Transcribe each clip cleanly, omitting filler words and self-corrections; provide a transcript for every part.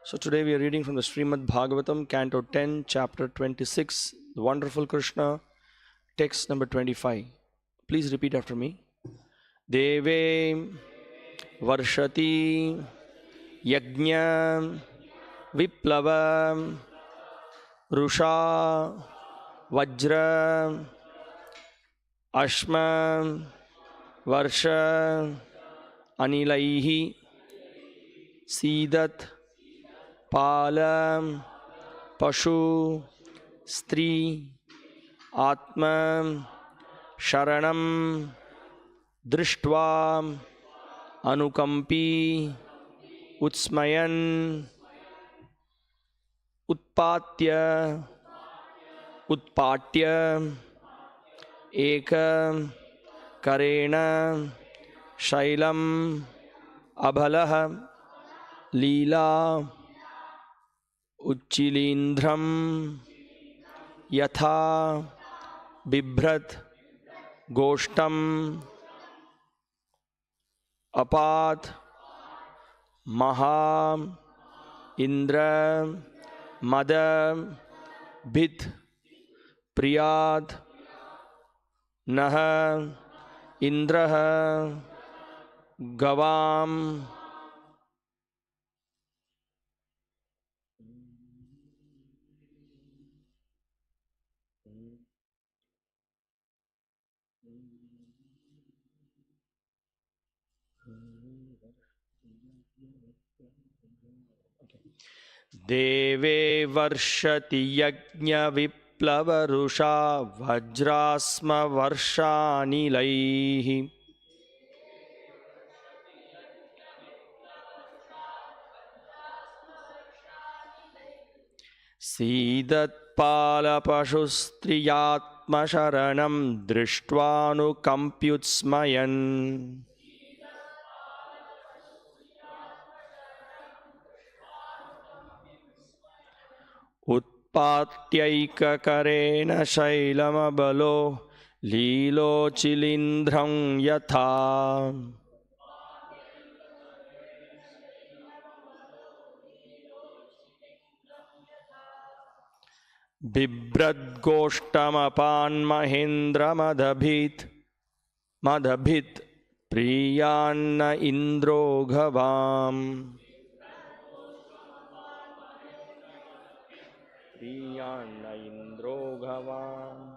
So today we are reading from the Srimad Bhagavatam, Canto 10, Chapter 26, the wonderful Krishna, text number 25. Please repeat after me. Deve Varshati Yajna Viplava Rusha Vajra Ashma Varsha Anilaihi Sidat Pala Pashu Stri Atma Sharanam Drishtva Anukampi Utsmayan Utpatya Utpatya Eka Karena Shailam Abhalah Leela Uchilindram Yatha Bibhrat Goshtam Apat Maha Indra Mada Bhit Priyad Naha Indraha Gavam Deve Varshati Yajna Viplavarusha Vajrasma Varshanilaihi Sidat Palapashustriyatma Sharanam Drishtvanu Kampyutsmayan Utpatyaika Karena Shailamabalo Lilo Chilindram Yatha Bibrat Goshtamapan Mahendra Madhabhit Priyanna Indro Ghavam Priyanna Indro Ghavam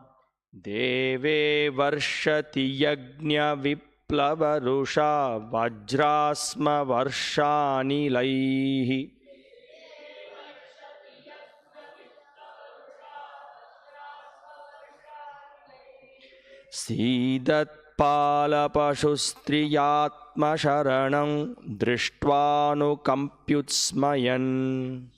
Deve Varshati Yajna Viplavarusha Vajrasma Varshanilaihi Sidat Palapashustriyatma Sharanam Drishtvanu Kampyutsmayan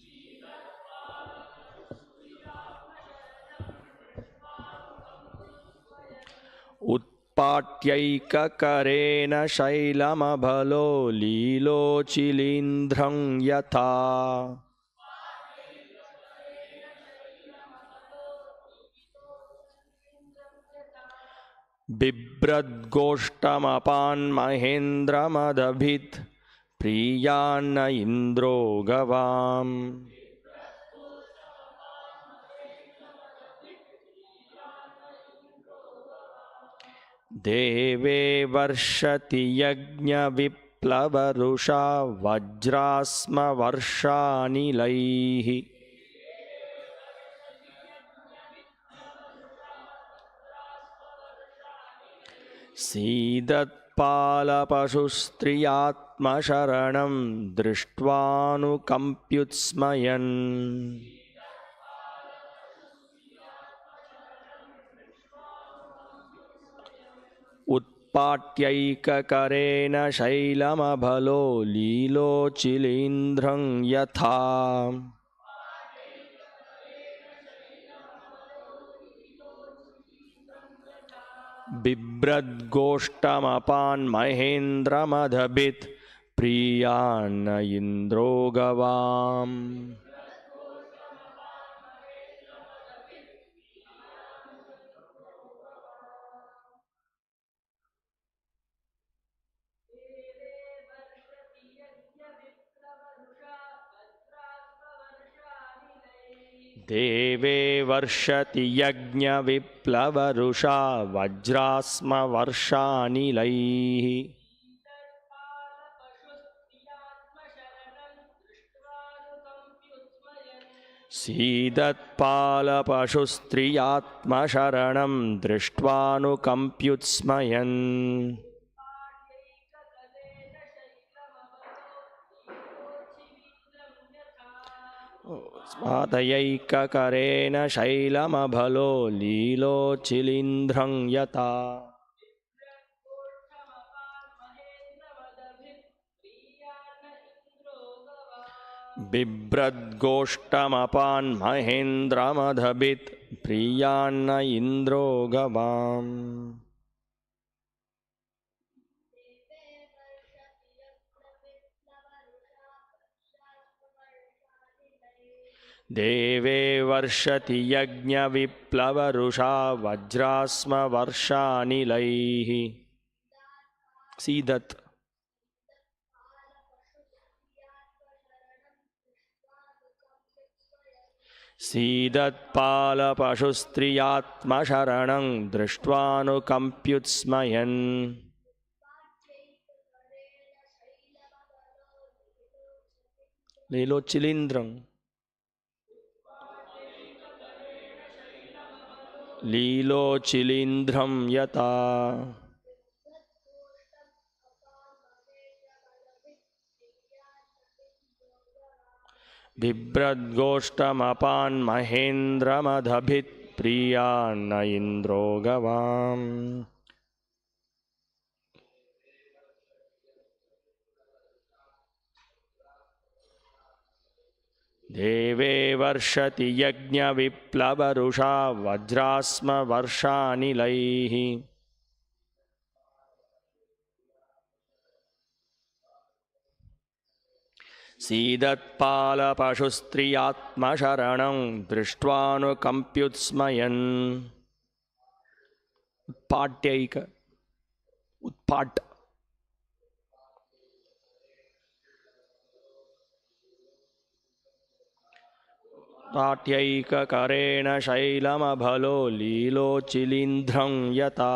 Utpatyaika Karena Shailamabhalo Lilo Chilindram Yatha Bibrat Goshtamapan Mahendra Madhabhit Priyanna Indro Gavam Deve Varshati Yajna Viplavarusha Vajrasma Varshanilaihi Sidat Palapashustriyatma Sharanam Drishtvanu Kampyutsmayan Utpatyaika Karena Shailamabhalo Lilo Chilindram Yatha Bibrat Goshtamapan Mahendra Madhabit Priyanna Indro Gavam देवे वर्षति यज्ञविप्लवरुषा वज्रास्म वर्षानिलैः सीदत्पालपशुस्त्रियात्मशरणं दृष्ट्वानुकम्प्युत्स्मयन् स्मातयैककरेण शैलमभलो लीलोचिलीन्द्रं यथा बिभ्रद्गोष्ठमपान् महेन्द्रमदभित् प्रियान्न इन्द्रो गवाम् देवे वर्षति यज्ञविप्लवरुषा वज्रास्म वर्षानिलैः सीदत् सीदत्पालपशुस्त्रियात्मशरणं दृष्ट्वानुकम्प्युत्स्मयन् लीलोचिलीन्द्रं लीलोचिलीन्द्रं यथा बिभ्रद्गोष्ठमपान् महेन्द्रमदभित् प्रियान्न इन्द्रो गवाम् देवे वर्षति यज्ञविप्लवरुषा वज्रास्म वर्षानिलैः सीदत्पालपशुस्त्रियात्मशरणं दृष्ट्वानुकम्प्युत्स्मयन् उत्पाट्यैक उत्पाट पाट्यैककरेण शैलमभलो लीलोचिलीन्द्रं यथा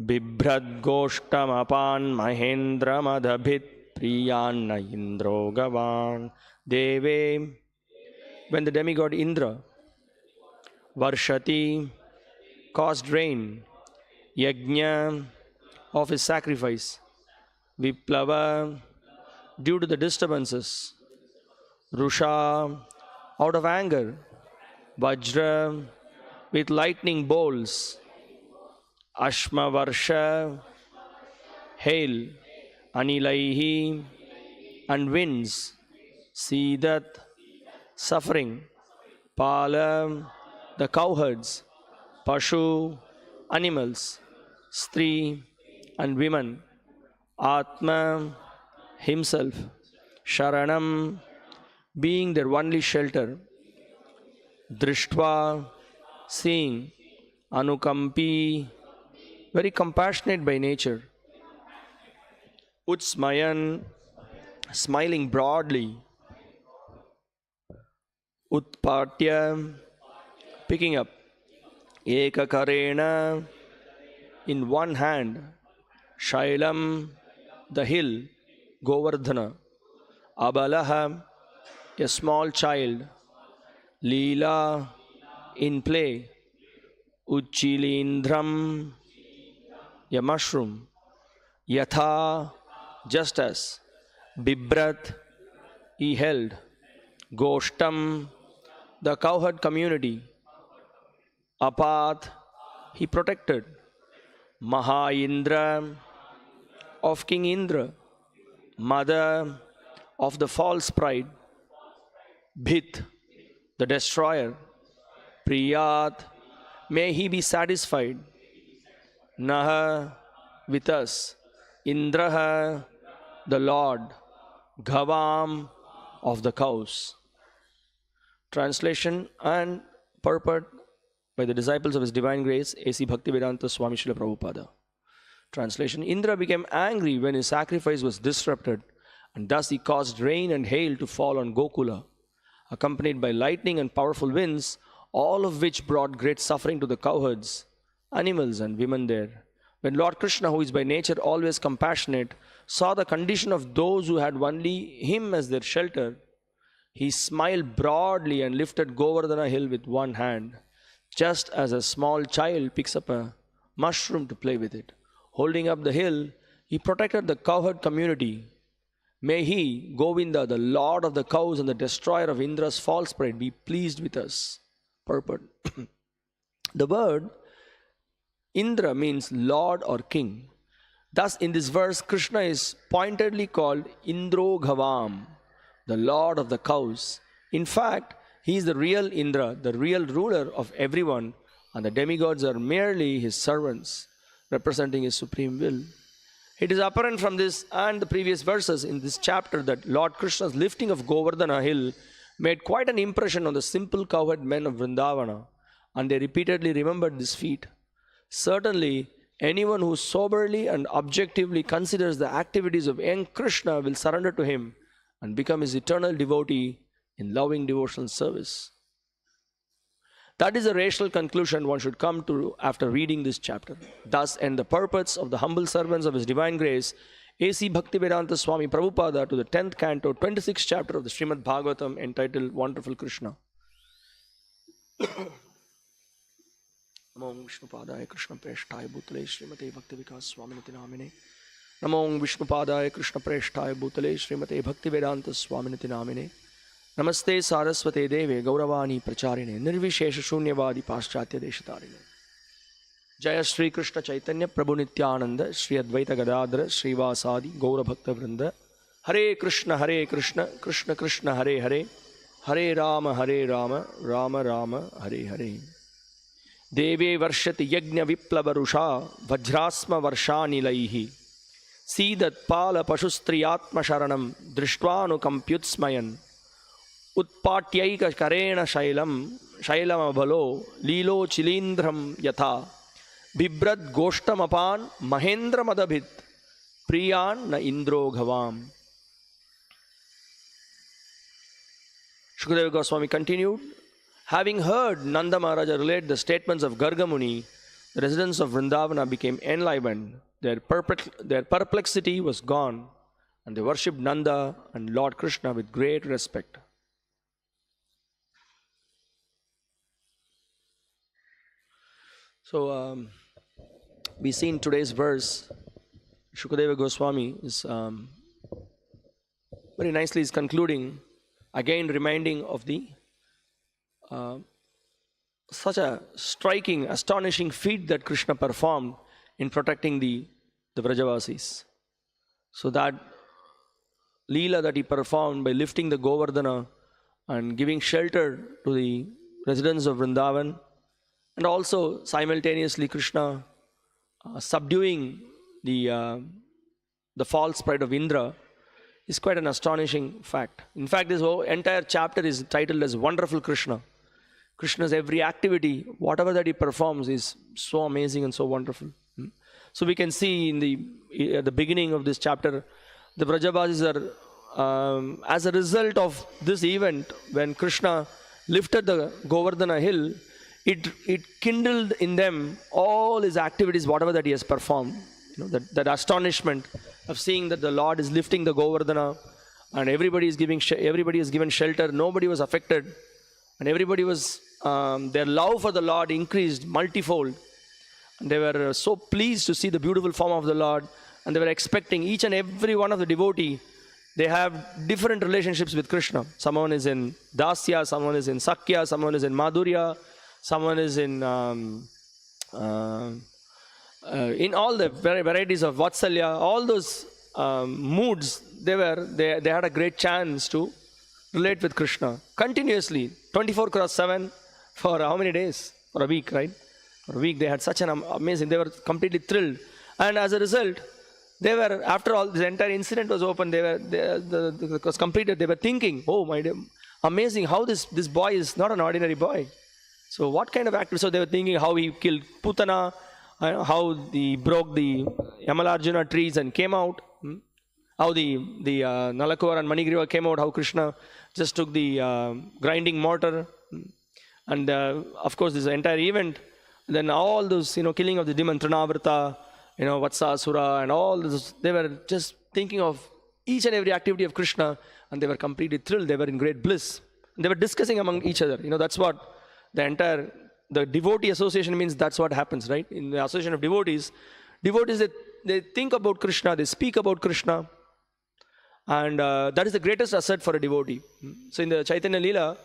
बिभ्रद्गोष्ठमपान् महेन्द्रमदभित् प्रियान्न इन्द्रो गवान् देवे when the demigod Indra Varshati caused rain yajna of his sacrifice Viplava due to the disturbances Rusha out of anger Vajra with lightning bolts Ashma Varsha hail Anilaihi and winds Sidat suffering Pala the cowherds Pashu animals Stri and women Atma himself Sharanam being their only shelter Drishtva seeing Anukampi very compassionate by nature Utsmayan smiling broadly Utpatya picking up Ekakarena in one hand Shailam the hill Govardhana Abalaha a small child Leela in play Uchilindram a mushroom Yatha just as Bibrat he held Goshtam the cowherd community Apath he protected Maha Indra of King Indra Mother of the false pride Bhit the destroyer Priyat may he be satisfied Naha with us Indraha the Lord Ghavam of the cows. Translation and purport by the disciples of His Divine Grace A.C. Bhaktivedanta Swami Srila Prabhupada. Translation: Indra became angry when his sacrifice was disrupted, and thus he caused rain and hail to fall on Gokula, accompanied by lightning and powerful winds, all of which brought great suffering to the cowherds, animals, and women there. When Lord Krishna, who is by nature always compassionate, saw the condition of those who had only him as their shelter, he smiled broadly and lifted Govardhana hill with one hand, just as a small child picks up a mushroom to play with it. Holding up the hill, he protected the cowherd community. May he, Govinda, the lord of the cows and the destroyer of Indra's false pride, be pleased with us. Purport. The word Indra means lord or king. Thus, in this verse, Krishna is pointedly called Indro Ghavam, the lord of the cows. In fact, he is the real Indra, the real ruler of everyone, and the demigods are merely his servants, representing his supreme will. It is apparent from this and the previous verses in this chapter that Lord Krishna's lifting of Govardhana hill made quite an impression on the simple cowherd men of Vrindavana, and they repeatedly remembered this feat. Certainly, anyone who soberly and objectively considers the activities of young Krishna will surrender to him and become his eternal devotee in loving devotional service. That is a rational conclusion one should come to after reading this chapter. Thus end the purports of the humble servants of His Divine Grace, A.C. Bhaktivedanta Swami Prabhupada, to the 10th canto, 26th chapter of the Srimad Bhagavatam, entitled Wonderful Krishna. Namo Vishnupadaya Krishna Preshthaya Bhutale Srimate Bhaktivikas Swaminati Namine. Namo Vishnupadaya Krishna Preshthaya Bhutale Srimate Bhaktivedanta Swaminati Namine. Namaste Saraswate Deve Gauravani Pracharine Nirvishesha Shunyavadi Paschatya Deshatarine. Jaya Shri Krishna Chaitanya Prabhu Nityananda Shri Advaita Gadadhara Srivasadi Gaura Bhakta Vrinda. Hare Krishna Krishna Krishna Hare Hare Hare Rama Rama Rama Hare Hare. Deve Varshati Yajna Viplavarusha Vajrasma Varshanilaihi Sidat Pala Pashustriyatma Sharanam Drishtvanu Kampyutsmayan Utpatyaika Karena Shailam Abhalo Lilo Chilindram Yatha Bibrad Goshtamapan Mahendra Madabhit Priyan Na Indro Ghavam. Shukadeva Goswami continued, having heard Nanda Maharaja relate the statements of Garga Muni, the residents of Vrindavana became enlivened, their perplexity was gone, and they worshipped Nanda and Lord Krishna with great respect. So, we see in today's verse, Shukadeva Goswami is very nicely is concluding, again reminding of the such a striking, astonishing feat that Krishna performed in protecting the Vrajavasis. So that Leela that he performed by lifting the Govardhana and giving shelter to the residents of Vrindavan, and also simultaneously Krishna subduing the false pride of Indra, is quite an astonishing fact. In fact, this whole entire chapter is titled as Wonderful Krishna. Krishna's every activity, whatever that he performs, is so amazing and so wonderful. So we can see at the beginning of this chapter, the Vrajavasis are, as a result of this event, when Krishna lifted the Govardhana hill, it kindled in them all his activities, whatever that he has performed. That astonishment of seeing that the Lord is lifting the Govardhana, and everybody is given shelter, nobody was affected, and everybody was, their love for the Lord increased multifold. And they were so pleased to see the beautiful form of the Lord, and they were expecting each and every one of the devotee. They have different relationships with Krishna. Someone is in Dasya, someone is in Sakya, someone is in Madhurya, someone is in all the varieties of Vatsalya, all those moods, they had a great chance to relate with Krishna continuously, 24/7 for how many days? For a week, right? For a week they had such an amazing, they were completely thrilled. And as a result, they were, after all the entire incident was open, it was completed, they were thinking, oh my dear, amazing how this boy is not an ordinary boy. So what kind of activity? So they were thinking how he killed Putana, how he broke the Yamalarjuna trees and came out. How the Nalakuvar and Manigriva came out, how Krishna just took the grinding mortar. And of course, this entire event, then all those, killing of the demon, Trinavrata, Vatsasura, and all this, they were just thinking of each and every activity of Krishna, and they were completely thrilled. They were in great bliss. And they were discussing among each other. That's what the devotee association means. That's what happens, right? In the association of devotees, they think about Krishna, they speak about Krishna, and that is the greatest asset for a devotee. So in the Chaitanya Leela,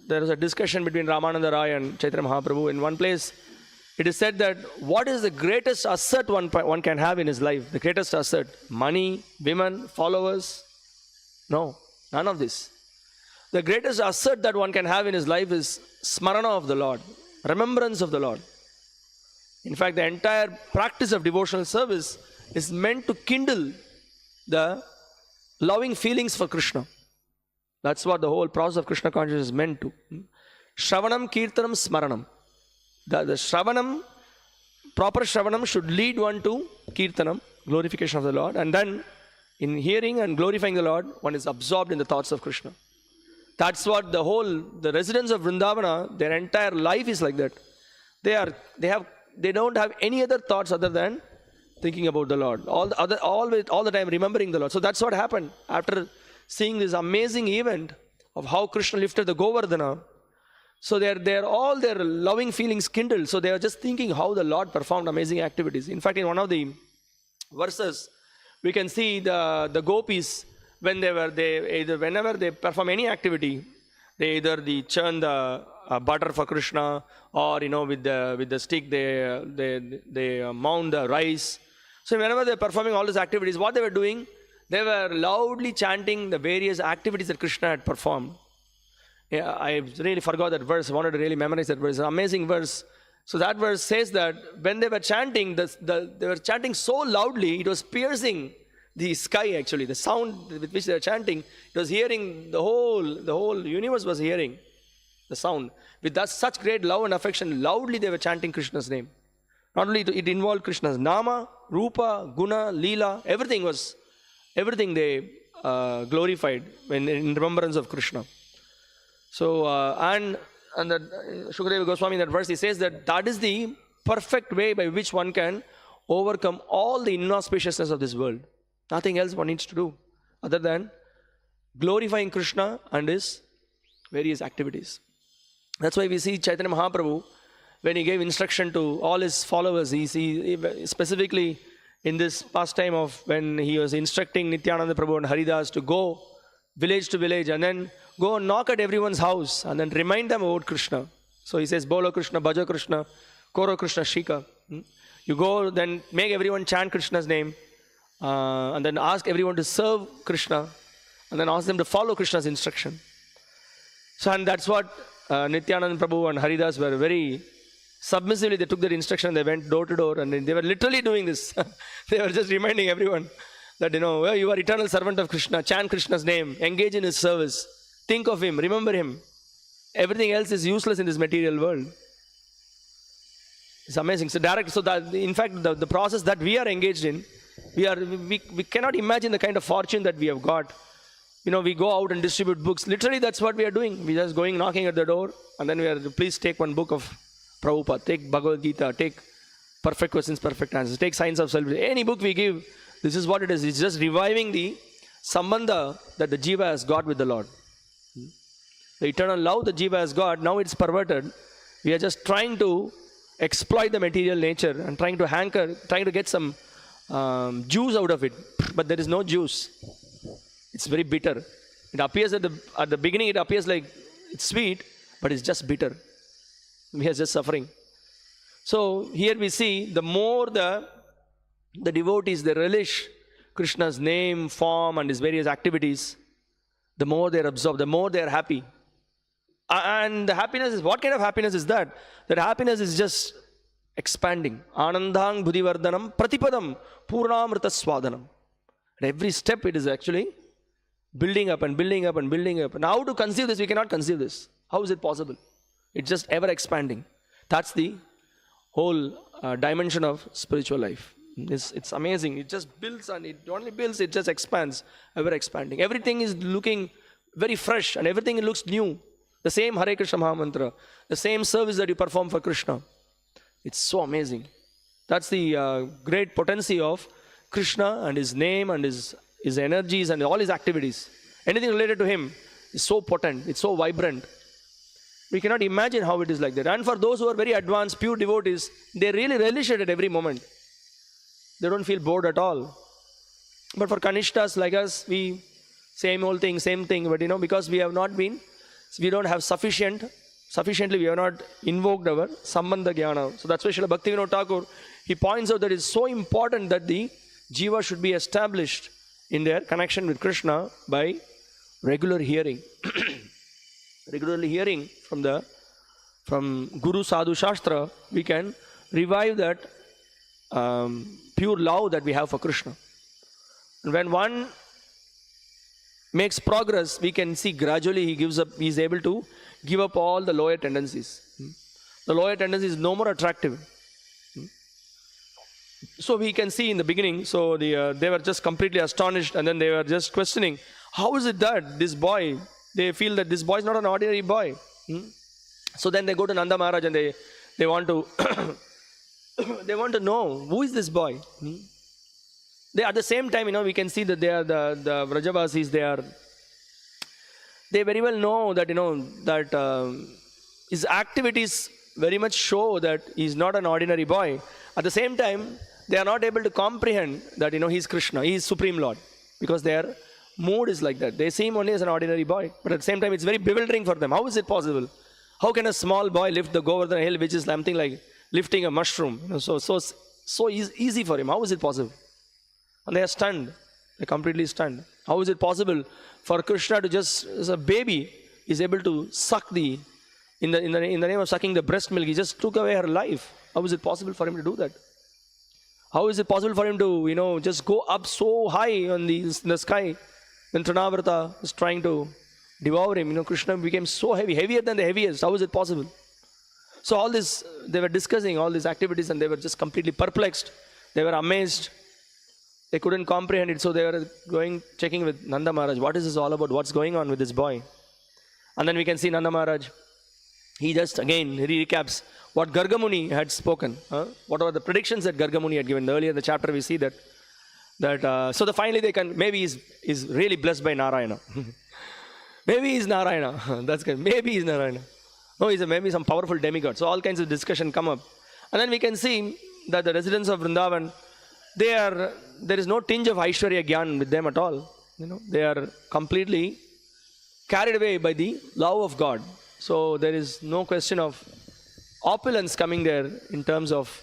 there is a discussion between Ramananda Rai and Chaitanya Mahaprabhu. In one place, it is said that what is the greatest asset one can have in his life? The greatest asset? Money, women, followers? No, none of this. The greatest asset that one can have in his life is smarana of the Lord, remembrance of the Lord. In fact, the entire practice of devotional service is meant to kindle the loving feelings for Krishna. That's what the whole process of Krishna consciousness is meant to. Shravanam, Kirtanam, Smaranam. The Shravanam, proper Shravanam should lead one to Kirtanam, glorification of the Lord. And then, in hearing and glorifying the Lord, one is absorbed in the thoughts of Krishna. That's what the residents of Vrindavana, their entire life is like that. They don't have any other thoughts other than thinking about the Lord. All the time remembering the Lord. So that's what happened after seeing this amazing event of how Krishna lifted the Govardhana. So they're all their loving feelings kindled. So they are just thinking how the Lord performed amazing activities. In fact, in one of the verses, we can see the gopis, whenever they perform any activity, they either churn the butter for Krishna, or with the stick they mount the rice. So whenever they're performing all these activities, what they were doing, they were loudly chanting the various activities that Krishna had performed. Yeah, I really forgot that verse. I wanted to really memorize that verse. It's an amazing verse. So that verse says that when they were chanting, they were chanting so loudly, it was piercing the sky actually. The sound with which they were chanting, it was hearing, the whole universe was hearing the sound. With such great love and affection, loudly they were chanting Krishna's name. Not only it involved Krishna's Nama, Rupa, Guna, Leela, everything they glorified in remembrance of Krishna. So, and that Shukadeva Goswami in that verse, he says that is the perfect way by which one can overcome all the inauspiciousness of this world. Nothing else one needs to do other than glorifying Krishna and his various activities. That's why we see Chaitanya Mahaprabhu, when he gave instruction to all his followers, he specifically in this pastime of when he was instructing Nityananda Prabhu and Haridas to go village to village and then go knock at everyone's house and then remind them about Krishna. So he says, Bolo Krishna, Bhaja Krishna, Koro Krishna, Shika. You go, then make everyone chant Krishna's name, and then ask everyone to serve Krishna, and then ask them to follow Krishna's instruction. So, and that's what Nityananda Prabhu and Haridas were very submissively, they took their instruction, they went door to door, and they were literally doing this. They were just reminding everyone that, you are eternal servant of Krishna, chant Krishna's name, engage in his service, think of him, remember him. Everything else is useless in this material world. It's amazing. So in fact, the process that we are engaged in, we cannot imagine the kind of fortune that we have got. We go out and distribute books. Literally, that's what we are doing. We're just going, knocking at the door, and then we are, please take one book of Prabhupada, take Bhagavad Gita, take Perfect Questions, Perfect Answers, take Science of Self. Any book we give, this is what it is. It's just reviving the sambandha that the jiva has got with the Lord. The eternal love the jiva has got, now it's perverted. We are just trying to exploit the material nature and trying to get some juice out of it. But there is no juice. It's very bitter. It appears at the beginning, it appears like it's sweet, but it's just bitter. We are just suffering. So here we see the more the devotees, they relish Krishna's name, form, and his various activities, the more they are absorbed, the more they are happy. And the happiness is, what kind of happiness is that? That happiness is just expanding. Anandang buddhivardhanam pratipadam purnamrita swadanam. At every step it is actually building up and building up and building up. And how to conceive this? We cannot conceive this. How is it possible? It's just ever expanding. That's the whole dimension of spiritual life. It's amazing. It just builds, and it only builds, it just expands, ever expanding. Everything is looking very fresh and everything looks new. The same Hare Krishna Mahamantra, the same service that you perform for Krishna. It's so amazing. That's the great potency of Krishna and his name and his energies and all his activities. Anything related to him is so potent, it's so vibrant. We cannot imagine how it is like that. And for those who are very advanced, pure devotees, they really relish it at every moment. They don't feel bored at all. But for Kanishtas like us, we same old thing, same thing. But because we have not been, we don't have sufficiently, we have not invoked our Sambandha Jnana. So that's why Srila Bhaktivinoda Thakur, he points out that it's so important that the Jiva should be established in their connection with Krishna by regular hearing. Regularly hearing from Guru Sadhu Shastra, we can revive that pure love that we have for Krishna. And when one makes progress, we can see gradually he is able to give up all the lower tendencies. The lower tendency is no more attractive. So we can see in the beginning, so they were just completely astonished, and then they were just questioning, how is it that this boy, they feel that this boy is not an ordinary boy. So then they go to Nanda Maharaj and they want to they want to know, who is this boy? They, at the same time, we can see that they are the Vrajavasis, they very well know that, that his activities very much show that he is not an ordinary boy. At the same time, they are not able to comprehend that, he is Krishna, he is Supreme Lord, because their mood is like that. They see him only as an ordinary boy, but at the same time, it's very bewildering for them. How is it possible? How can a small boy lift the Govardhana hill, which is something like lifting a mushroom? So easy for him. How is it possible? And they are stunned. They're completely stunned. How is it possible for Krishna to just, as a baby, is able to suck in the name of sucking the breast milk, he just took away her life. How is it possible for him to do that? How is it possible for him to, just go up so high in the sky when Trinavrata is trying to devour him? Krishna became so heavy, heavier than the heaviest. How is it possible? So all this, they were discussing all these activities and they were just completely perplexed. They were amazed. They couldn't comprehend it. So they were checking with Nanda Maharaj, what is this all about? What's going on with this boy? And then we can see Nanda Maharaj. He just again recaps what Gargamuni had spoken. What are the predictions that Gargamuni had given? Earlier in the chapter we see that finally they can, maybe he's really blessed by Narayana. Maybe he's Narayana. That's good. Maybe he's Narayana. No, he's maybe some powerful demigod. So all kinds of discussion come up. And then we can see that the residents of Vrindavan, there is no tinge of Aishwarya Gyan with them at all. They are completely carried away by the love of God. So there is no question of opulence coming there in terms of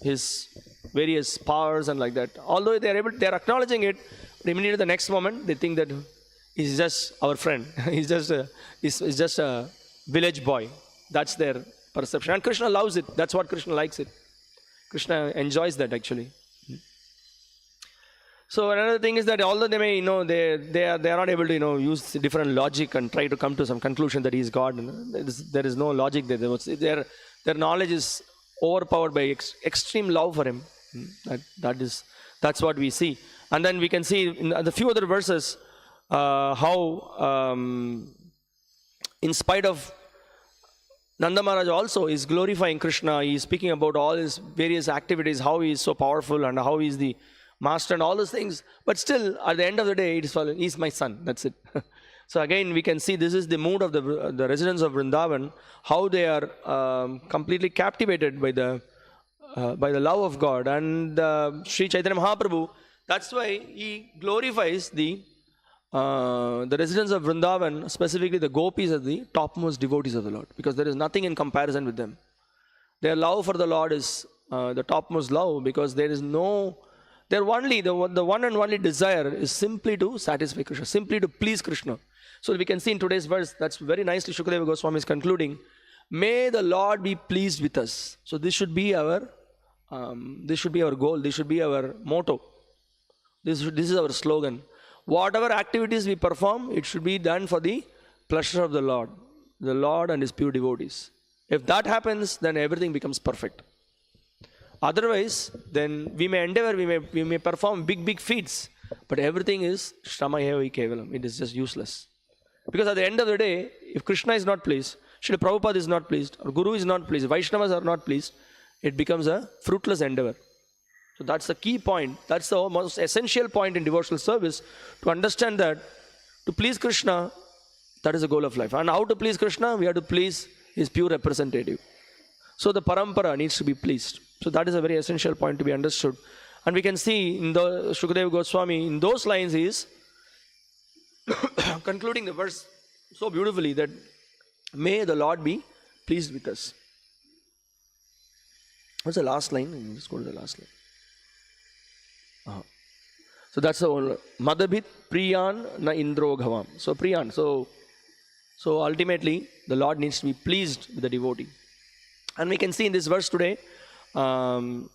his various powers and like that. Although they are acknowledging it, but immediately the next moment they think that he's just our friend. he's just a village boy. That's their perception. And Krishna loves it. That's what Krishna likes it. Krishna enjoys that actually. So another thing is that although they may, they are not able to, use different logic and try to come to some conclusion that he is God. There is no logic there. Their knowledge is overpowered by extreme love for him. That's what we see. And then we can see in the few other verses how in spite of Nanda Maharaj also is glorifying Krishna. He is speaking about all his various activities, how he is so powerful and how he is the master and all those things. But still, at the end of the day, it is fallen. He is my son. That's it. So again, we can see this is the mood of the residents of Vrindavan, how they are completely captivated by the love of God. And Sri Chaitanya Mahaprabhu, that's why he glorifies the residents of Vrindavan, specifically the gopis, as the topmost devotees of the Lord, because there is nothing in comparison with them. Their love for the Lord is the topmost love, because there is no, the one and only desire is simply to satisfy Krishna, simply to please Krishna. So we can see in today's verse, that's very nicely Shukadeva Goswami is concluding, may the Lord be pleased with us. So this should be our goal, this should be our motto, this is our slogan. Whatever activities we perform, it should be done for the pleasure of the Lord and his pure devotees. If that happens, then everything becomes perfect. Otherwise, then we may endeavor, we may perform big feats, but everything is Shramayevi Kevalam. It is just useless. Because at the end of the day, if Krishna is not pleased, Srila Prabhupada is not pleased, or Guru is not pleased, Vaishnavas are not pleased, it becomes a fruitless endeavor. So that's the key point. That's the most essential point in devotional service, to understand that to please Krishna, that is the goal of life. And how to please Krishna? We have to please his pure representative. So the parampara needs to be pleased. So that is a very essential point to be understood. And we can see in the Shukadeva Goswami, in those lines he is concluding the verse so beautifully, that may the Lord be pleased with us. What's the last line? Let's go to the last line. So that's the whole Madhabit Priyan na Indro Ghavam. So Priyan. So ultimately the Lord needs to be pleased with the devotee. And we can see in this verse today, Shukadeva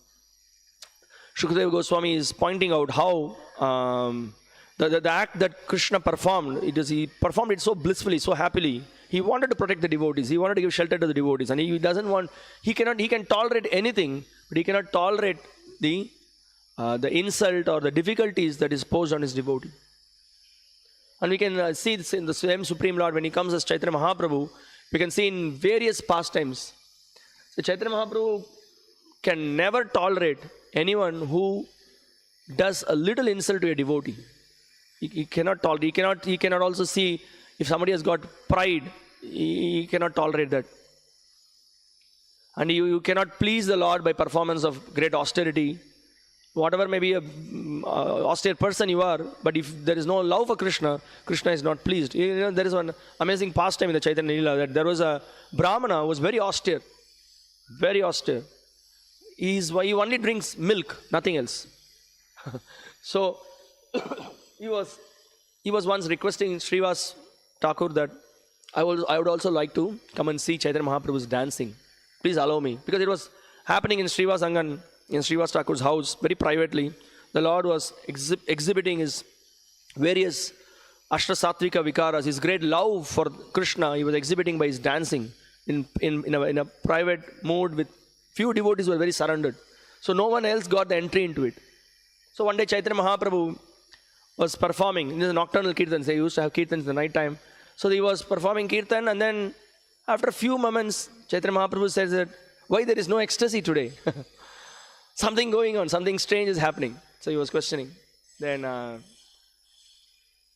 Goswami is pointing out how the act that Krishna performed, he performed it so blissfully, so happily. He wanted to protect the devotees. He wanted to give shelter to the devotees. And he can tolerate anything, but he cannot tolerate the insult or the difficulties that is posed on his devotee. And we can see this in the same Supreme Lord when he comes as Chaitanya Mahaprabhu. We can see in various pastimes. So Chaitanya Mahaprabhu can never tolerate anyone who does a little insult to a devotee. He cannot tolerate. He cannot also see if somebody has got pride. He cannot tolerate that. And you cannot please the Lord by performance of great austerity. Whatever may be a austere person you are, but if there is no love for Krishna, Krishna is not pleased. There is one amazing pastime in the Chaitanya Leela, that there was a Brahmana who was very austere. Very austere. He only drinks milk, nothing else. So he was once requesting Srivas Thakur that I would also like to come and see Chaitanya Mahaprabhu's dancing. Please allow me. Because it was happening in Srivas Angan, in Srivas Thakur's house, very privately. The Lord was exhibiting his various Ashtasatvika Vikaras, his great love for Krishna. He was exhibiting by his dancing in a private mood with few devotees who were very surrendered. So no one else got the entry into it. So one day Chaitanya Mahaprabhu was performing in the nocturnal kirtans. They used to have kirtans in the night time. So he was performing kirtan, and then after a few moments, Chaitanya Mahaprabhu says that, why there is no ecstasy today? Something going on, something strange is happening. So he was questioning. Then,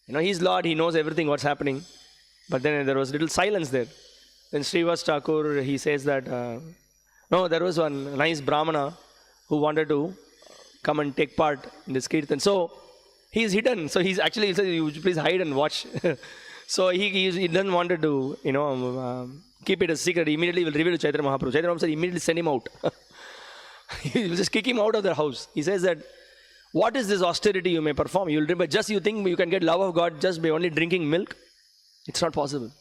he's Lord, he knows everything what's happening. But then there was little silence there. Then Srivas Thakur, he says that, no, there was one nice Brahmana who wanted to come and take part in this kirtan. So he's hidden. So he says, you please hide and watch. So he doesn't want to, keep it a secret. He immediately will reveal to Chaitanya Mahaprabhu. Chaitanya Mahaprabhu said, immediately send him out. He will just kick him out of the house. He says that, what is this austerity you may perform? You think you can get love of God just by only drinking milk? It's not possible.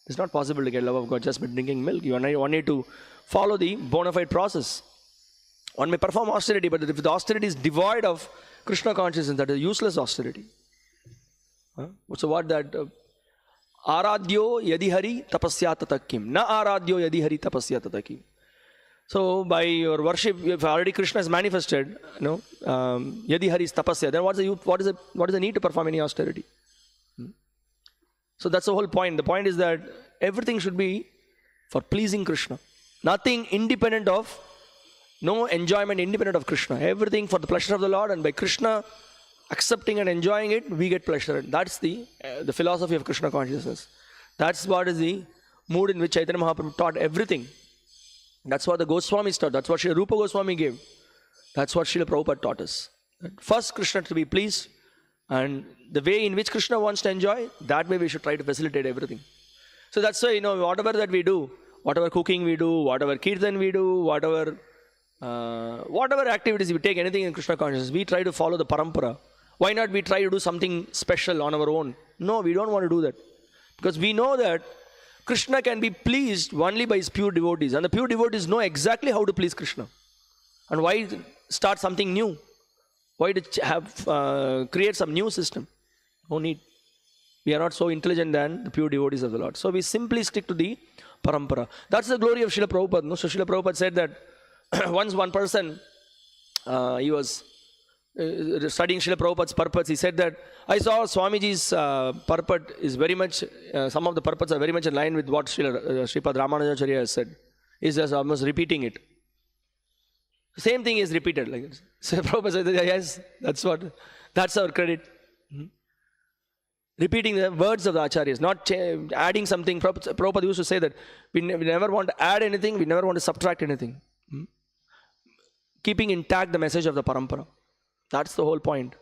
It's not possible to get love of God just by drinking milk. You need to follow the bona fide process. One may perform austerity, but if the austerity is devoid of Krishna consciousness, that is useless austerity. So what that? Aradhyo yadi hari tapasya tatakim. Na aradhyo yadi hari tapasya tatakim. So by your worship, if already Krishna is manifested, yadi hari is tapasya, then what is the need to perform any austerity? So that's the whole point. The point is that everything should be for pleasing Krishna. Nothing independent of, no enjoyment independent of Krishna. Everything for the pleasure of the Lord, and by Krishna accepting and enjoying it, we get pleasure. That's the philosophy of Krishna consciousness. That's what is the mood in which Chaitanya Mahaprabhu taught everything. That's what the Goswamis taught. That's what Srila Rupa Goswami gave. That's what Srila Prabhupada taught us. First, Krishna to be pleased, and the way in which Krishna wants to enjoy, that way we should try to facilitate everything. So that's why, whatever that we do, whatever cooking we do, whatever kirtan we do, whatever activities we take, anything in Krishna consciousness, we try to follow the parampara. Why not we try to do something special on our own? No, we don't want to do that. Because we know that Krishna can be pleased only by his pure devotees. And the pure devotees know exactly how to please Krishna. And why start something new? Why to create some new system? No need. We are not so intelligent than the pure devotees of the Lord. So we simply stick to the parampara. That's the glory of Srila Prabhupada. No? So Srila Prabhupada said that once one person, he was studying Srila Prabhupada's purports. He said that I saw Swamiji's purport is very much, some of the purports are very much in line with what Sripad Ramanujacharya has said. He's just almost repeating it. Same thing is repeated like this. So Prabhupada said, yes, that's our credit. Repeating the words of the acharyas, not adding something. Prabhupada used to say that we never want to add anything, we never want to subtract anything. Keeping intact the message of the parampara. That's the whole point.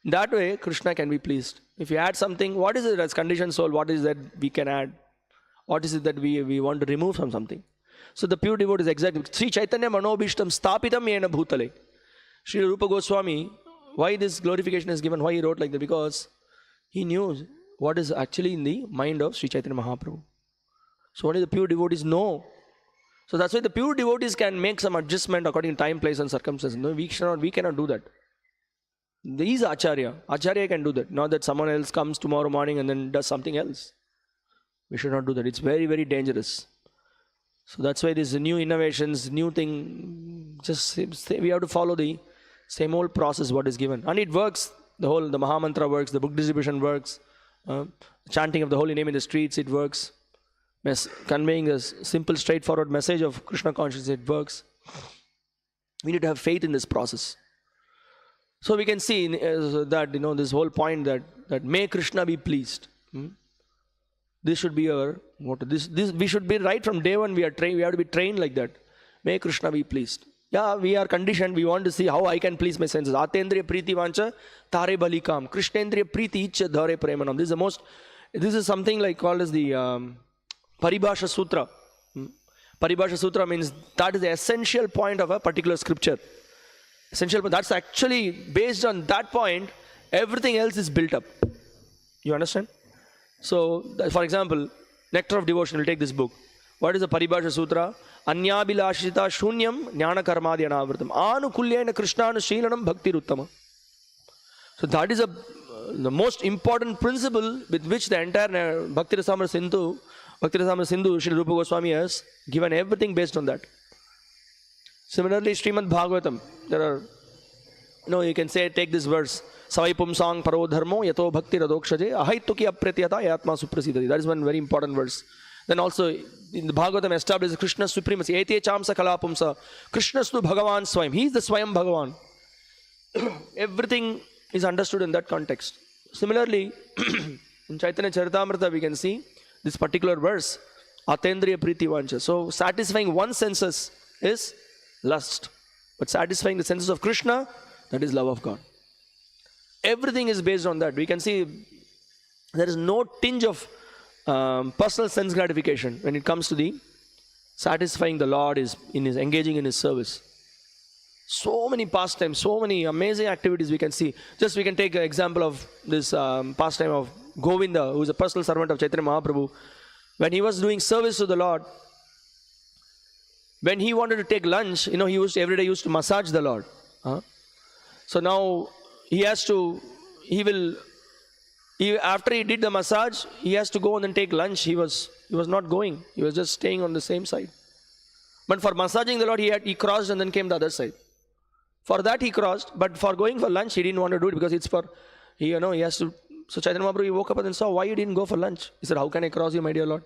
That way, Krishna can be pleased. If you add something, what is it as conditioned soul? What is that we can add? What is it that we want to remove from something? So the pure devotee is exactly. Sri Chaitanya Manobhishtam Stapitam Yena Bhutale. Sri Rupa Goswami, why this glorification is given? Why he wrote like that? Because he knew what is actually in the mind of Sri Chaitanya Mahaprabhu. So only the pure devotees know. So that's why the pure devotees can make some adjustment according to time, place and circumstances. No, we cannot do that. He is Acharya. Acharya can do that. Not that someone else comes tomorrow morning and then does something else. We should not do that. It's very, very dangerous. So that's why these new innovations, new thing, just we have to follow the same old process what is given. And it works. The Mahamantra works, the book distribution works, chanting of the holy name in the streets, it works. Conveying a simple, straightforward message of Krishna consciousness, it works. We need to have faith in this process. So we can see that, this whole point that may Krishna be pleased. This should be our motto. This we should be right from day one. We have to be trained like that. May Krishna be pleased. Yeah, we are conditioned. We want to see how I can please my senses. Atendriya priti vancha tare balikam. Krishnendriya priti ichcha dhare premanam. This is something like called as the Paribhasha Sutra. Paribhasha Sutra means that is the essential point of a particular scripture. That's actually based on that point, everything else is built up. You understand? So, for example, Nectar of Devotion, we'll take this book. What is the Paribhasha Sutra? Anyabilashita shunyam jnana karmadhi anavritam anukulyena krishnanu shilanam bhakti uttama. So that is the most important principle with which the entire Bhakti Rasamrita Sindhu, Srila Rupa Goswami has given everything based on that. Similarly, Srimad Bhagavatam, there are, you can say, take this verse, Savaipum sang paro dharmo yato bhakti radokshaje ahaituki apretiyata yatma suprasidati. That is one very important verse. Then also, in the Bhagavatam establishes Krishna's supremacy. Ete chamsa kalapumsa. Krishnastu Bhagavan Swayam. He is the Swayam Bhagavan. Everything is understood in that context. Similarly, in Chaitanya Charitamrita, we can see this particular verse, Atendriya Priti Vancha. So, satisfying one's senses is lust. But satisfying the senses of Krishna, that is love of God. Everything is based on that. We can see there is no tinge of personal sense gratification when it comes to the satisfying the Lord engaging in His service. So many pastimes, so many amazing activities we can see. Just we can take an example of this pastime of Govinda, who is a personal servant of Chaitanya Mahaprabhu. When he was doing service to the Lord, when he wanted to take lunch, he every day used to massage the Lord. So now after he did the massage, he has to go and then take lunch. He was not going. He was just staying on the same side. But for massaging the Lord, he crossed and then came the other side. For that he crossed, but for going for lunch, he didn't want to do it because it's for, he has to. So Chaitanya Mahaprabhu, he woke up and then saw, why you didn't go for lunch? He said, how can I cross you, my dear Lord?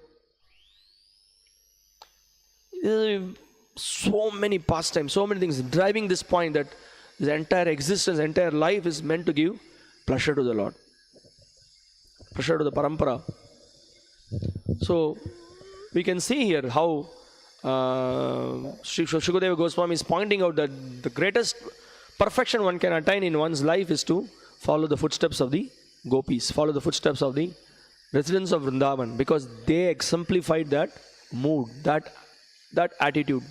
So many pastimes, so many things driving this point that his entire existence, entire life is meant to give pleasure to the Lord. Pleasure to the parampara. So, we can see here how Shukadeva Goswami is pointing out that the greatest perfection one can attain in one's life is to follow the footsteps of the gopis, follow the footsteps of the residents of Vrindavan, because they exemplified that mood, that attitude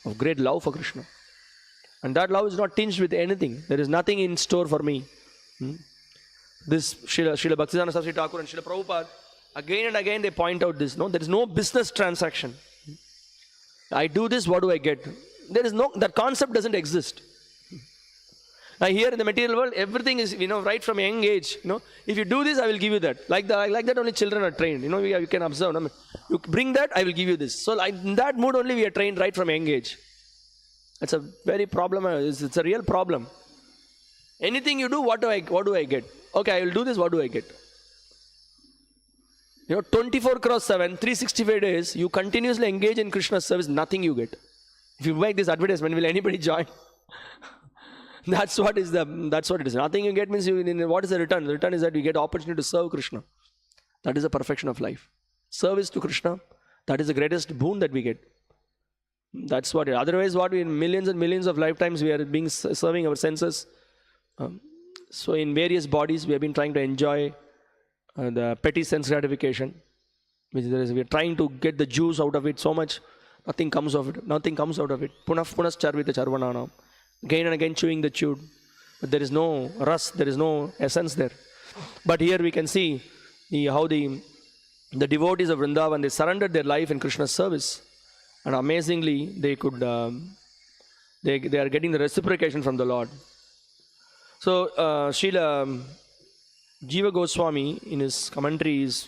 of great love for Krishna. And that love is not tinged with anything. There is nothing in store for me. This Srila Bhaktisiddhanta Saraswati Thakur and Srila Prabhupada, again and again they point out this. There is no business transaction. I do this, what do I get? That concept doesn't exist. Now here in the material world, everything is, right from a young age, if you do this, I will give you that. Like that only children are trained. You can observe. You bring that, I will give you this. So in that mood only we are trained right from a young age. It's a very problem. It's a real problem. Anything you do, what do I get? Okay, I will do this, what do I get? 24/7, 365 days, you continuously engage in Krishna's service, nothing you get. If you make this advertisement, will anybody join? That's what it is. Nothing you get means what is the return? The return is that you get opportunity to serve Krishna. That is the perfection of life. Service to Krishna, that is the greatest boon that we get. That's what. Otherwise, in millions and millions of lifetimes we are serving our senses. So in various bodies, we have been trying to enjoy the petty sense gratification, which we are trying to get the juice out of it so much. Nothing comes of it. Nothing comes out of it. Punas charvita charvananam. Again and again chewing the chewed. But there is no rus, there is no essence there. But here we can see how the devotees of Vrindavan, they surrendered their life in Krishna's service. And amazingly, they are getting the reciprocation from the Lord. So, Srila Jiva Goswami in his commentary is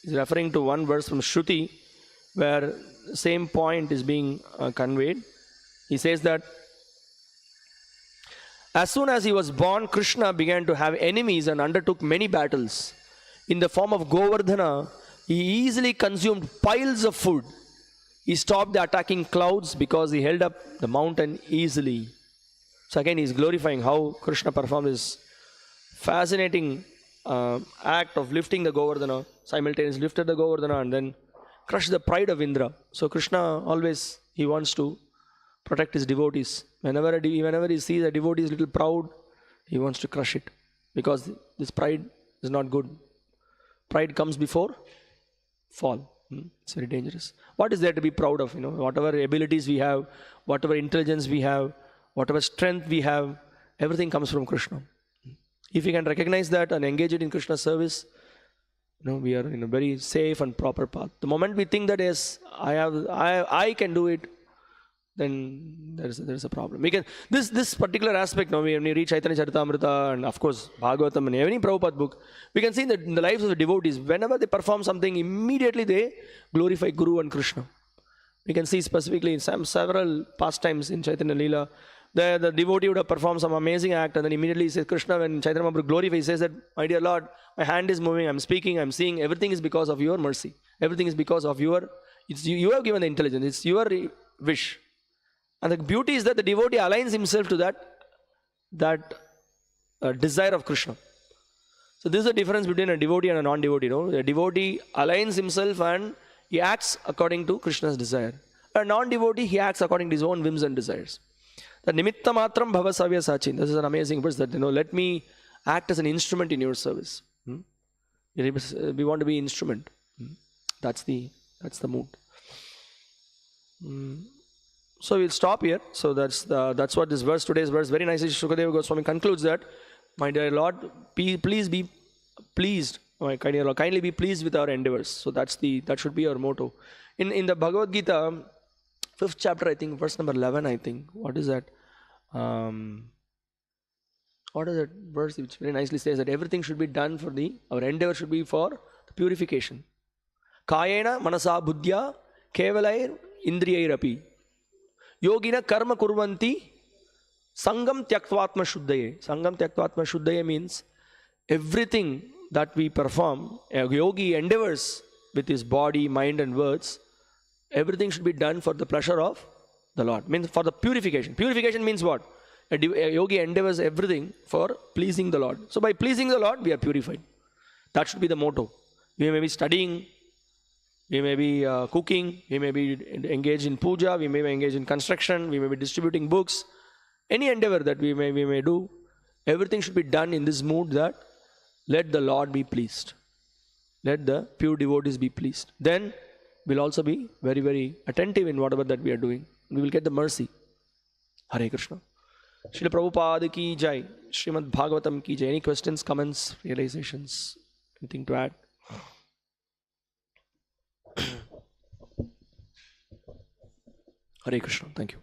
referring to one verse from Shruti where the same point is being conveyed. He says that as soon as he was born, Krishna began to have enemies and undertook many battles. In the form of Govardhana, he easily consumed piles of food. He stopped the attacking clouds because he held up the mountain easily. So again, he is glorifying how Krishna performed this fascinating act of lifting the Govardhana, simultaneously lifted the Govardhana and then crushed the pride of Indra. So Krishna always, he wants to protect his devotees. Whenever he sees a devotee is a little proud, he wants to crush it. Because this pride is not good. Pride comes before fall. It's very dangerous. What is there to be proud of? Whatever abilities we have, whatever intelligence we have, whatever strength we have, everything comes from Krishna. If we can recognize that and engage it in Krishna's service, we are in a very safe and proper path. The moment we think that yes, I can do it, then there is a problem. We can this particular aspect now when we read Chaitanya Charitamrita and of course Bhagavatam and any Prabhupada book, we can see that in the lives of the devotees, whenever they perform something, immediately they glorify Guru and Krishna. We can see specifically in several pastimes in Chaitanya Leela, the devotee would have performed some amazing act and then immediately he says, Krishna, when Chaitanya Mahaprabhu glorifies, he says that, my dear Lord, my hand is moving, I'm speaking, I'm seeing, everything is because of your mercy. Everything is because of you have given the intelligence, it's your wish. And the beauty is that the devotee aligns himself to that desire of Krishna. So this is the difference between a devotee and a non-devotee. A devotee aligns himself and he acts according to Krishna's desire. A non-devotee, he acts according to his own whims and desires. The nimitta matram bhava savya sachin. This is an amazing verse that, let me act as an instrument in your service. We want to be instrument. That's the mood. So we'll stop here. So that's what this verse, today's verse, very nicely Shukadeva Goswami concludes that, my dear Lord, please be pleased, my dear Lord, kindly be pleased with our endeavors. So that should be our motto. In the Bhagavad Gita, 5th chapter, I think, verse number 11, I think. What is that? What is that verse which very nicely says that everything should be done our endeavor should be for the purification. Kayena manasa buddhya kevalair indriyairapi. Yogina karma kurvanti sangam tyaktvatma shuddhaye. Sangam tyaktvatma shuddhaye means everything that we perform, a yogi endeavors with his body, mind and words, everything should be done for the pleasure of the Lord. Means for the purification. Purification means what? A yogi endeavors everything for pleasing the Lord. So by pleasing the Lord, we are purified. That should be the motto. We may be studying, we may be cooking, we may be engaged in puja, we may be engaged in construction, we may be distributing books. Any endeavor that we may do, everything should be done in this mood that let the Lord be pleased. Let the pure devotees be pleased. Then we'll also be very, very attentive in whatever that we are doing. We will get the mercy. Hare Krishna. Srila Prabhupada ki jai. Srimad Bhagavatam ki jai. Any questions, comments, realizations? Anything to add? Hare Krishna. Thank you.